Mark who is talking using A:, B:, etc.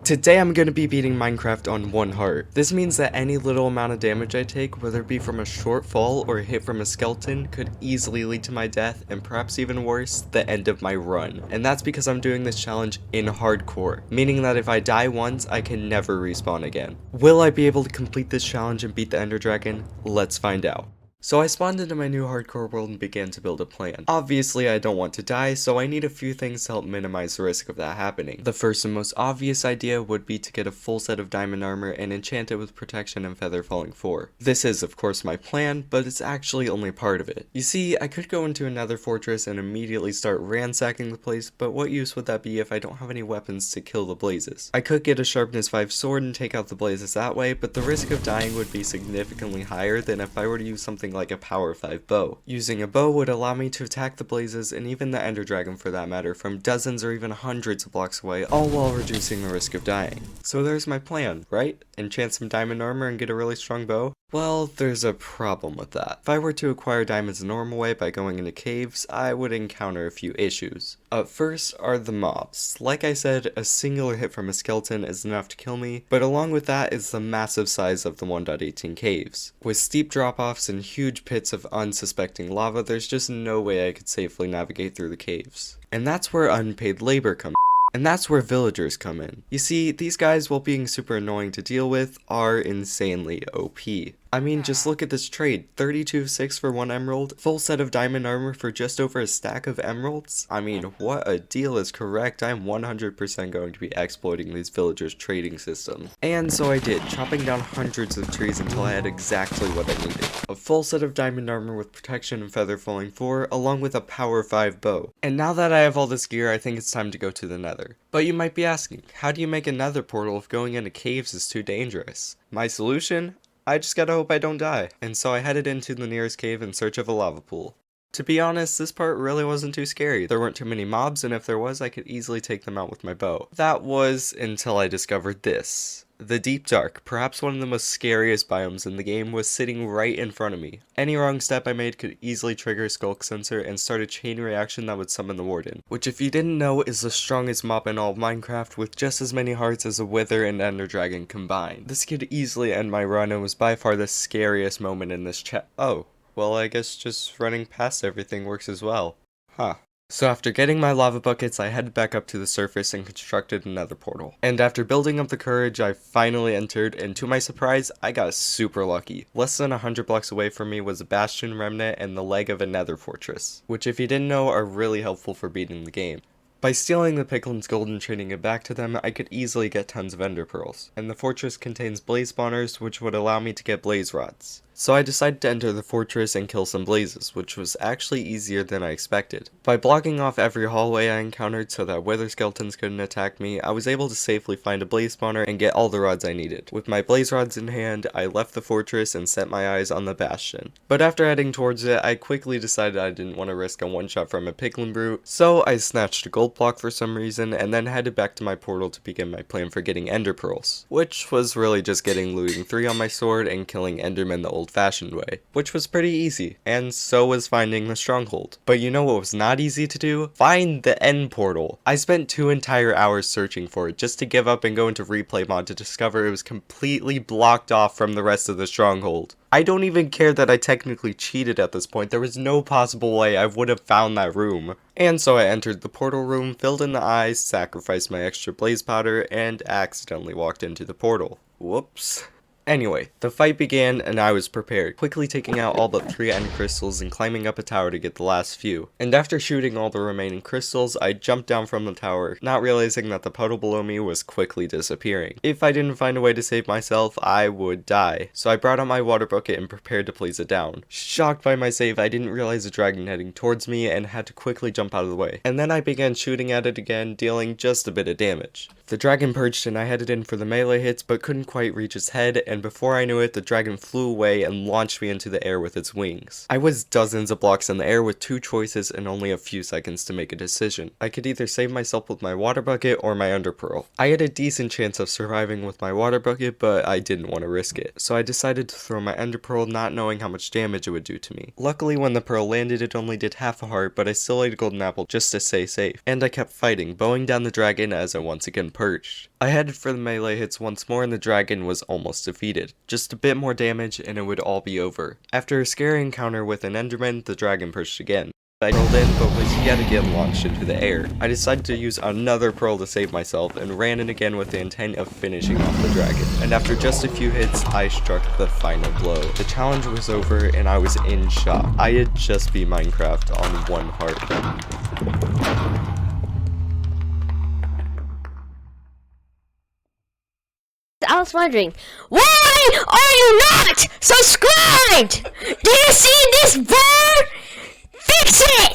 A: Today I'm going to be beating Minecraft on one heart. This means that any little amount of damage I take, whether it be from a short fall or a hit from a skeleton, could easily lead to my death, and perhaps even worse, the end of my run. And that's because I'm doing this challenge in hardcore, meaning that if I die once, I can never respawn again. Will I be able to complete this challenge and beat the Ender Dragon? Let's find out. So I spawned into my new hardcore world and began to build a plan. Obviously I don't want to die, so I need a few things to help minimize the risk of that happening. The first and most obvious idea would be to get a full set of diamond armor and enchant it with protection and feather falling 4. This is of course my plan, but it's actually only part of it. You see, I could go into another fortress and immediately start ransacking the place, but what use would that be if I don't have any weapons to kill the blazes? I could get a sharpness 5 sword and take out the blazes that way, but the risk of dying would be significantly higher than if I were to use something like a power 5 bow. Using a bow would allow me to attack the blazes and even the Ender Dragon for that matter from dozens or even hundreds of blocks away, all while reducing the risk of dying. So there's my plan, right? Enchant some diamond armor and get a really strong bow? Well, there's a problem with that. If I were to acquire diamonds the normal way by going into caves, I would encounter a few issues. First are the mobs. Like I said, a singular hit from a skeleton is enough to kill me, but along with that is the massive size of the 1.18 caves. With steep drop-offs and huge pits of unsuspecting lava, there's just no way I could safely navigate through the caves. And that's where unpaid labor comes in. And that's where villagers come in. You see, these guys, while being super annoying to deal with, are insanely OP. I mean, just look at this trade, 32.6 for 1 emerald, full set of diamond armor for just over a stack of emeralds. I mean, what a deal is correct. I'm 100% going to be exploiting these villagers' trading system. And so I did, chopping down hundreds of trees until I had exactly what I needed. A full set of diamond armor with protection and feather falling 4, along with a power 5 bow. And now that I have all this gear, I think it's time to go to the nether. But you might be asking, how do you make a nether portal if going into caves is too dangerous? My solution? I just gotta hope I don't die. And so I headed into the nearest cave in search of a lava pool. To be honest, this part really wasn't too scary. There weren't too many mobs, and if there was, I could easily take them out with my bow. That was until I discovered this. The deep dark, perhaps one of the most scariest biomes in the game, was sitting right in front of me. Any wrong step I made could easily trigger a skulk sensor and start a chain reaction that would summon the warden, which if you didn't know is the strongest mob in all of Minecraft with just as many hearts as a wither and ender dragon combined. This could easily end my run and was by far the scariest moment in this Oh, well I guess just running past everything works as well. Huh. So after getting my lava buckets, I headed back up to the surface and constructed another portal. And after building up the courage, I finally entered, and to my surprise, I got super lucky. Less than 100 blocks away from me was a bastion remnant and the leg of a nether fortress, which if you didn't know are really helpful for beating the game. By stealing the piglins' gold and trading it back to them, I could easily get tons of ender pearls. And the fortress contains blaze spawners, which would allow me to get blaze rods. So I decided to enter the fortress and kill some blazes, which was actually easier than I expected. By blocking off every hallway I encountered so that wither skeletons couldn't attack me, I was able to safely find a blaze spawner and get all the rods I needed. With my blaze rods in hand, I left the fortress and set my eyes on the bastion. But after heading towards it, I quickly decided I didn't want to risk a one-shot from a piglin brute, so I snatched a gold block for some reason and then headed back to my portal to begin my plan for getting ender pearls, which was really just getting looting 3 on my sword and killing endermen the old-fashioned way, which was pretty easy, and so was finding the stronghold. But you know what was not easy to do? Find the end portal. I spent 2 entire hours searching for it just to give up and go into ReplayMod to discover it was completely blocked off from the rest of the stronghold. I don't even care that I technically cheated at this point. There was no possible way I would have found that room. And so I entered the portal room, filled in the eyes, sacrificed my extra blaze powder, and accidentally walked into the portal. Whoops. Anyway, the fight began and I was prepared, quickly taking out all but 3 end crystals and climbing up a tower to get the last few. And after shooting all the remaining crystals, I jumped down from the tower, not realizing that the puddle below me was quickly disappearing. If I didn't find a way to save myself, I would die. So I brought out my water bucket and prepared to place it down. Shocked by my save, I didn't realize a dragon heading towards me and had to quickly jump out of the way. And then I began shooting at it again, dealing just a bit of damage. The dragon perched and I headed in for the melee hits but couldn't quite reach its head, and and before I knew it, the dragon flew away and launched me into the air with its wings. I was dozens of blocks in the air with 2 choices and only a few seconds to make a decision. I could either save myself with my water bucket or my underpearl. I had a decent chance of surviving with my water bucket, but I didn't want to risk it, so I decided to throw my underpearl, not knowing how much damage it would do to me. Luckily, when the pearl landed, it only did half a heart, but I still ate a golden apple just to stay safe, and I kept fighting, bowing down the dragon as it once again perched. I headed for the melee hits once more and the dragon was almost defeated. Just a bit more damage and it would all be over. After a scary encounter with an enderman, the dragon perched again. I rolled in but was yet again launched into the air. I decided to use another pearl to save myself and ran in again with the intent of finishing off the dragon. And after just a few hits, I struck the final blow. The challenge was over and I was in shock. I had just beat Minecraft on 1 heart.
B: I was wondering, why are you not subscribed? Do you see this bird? Fix it!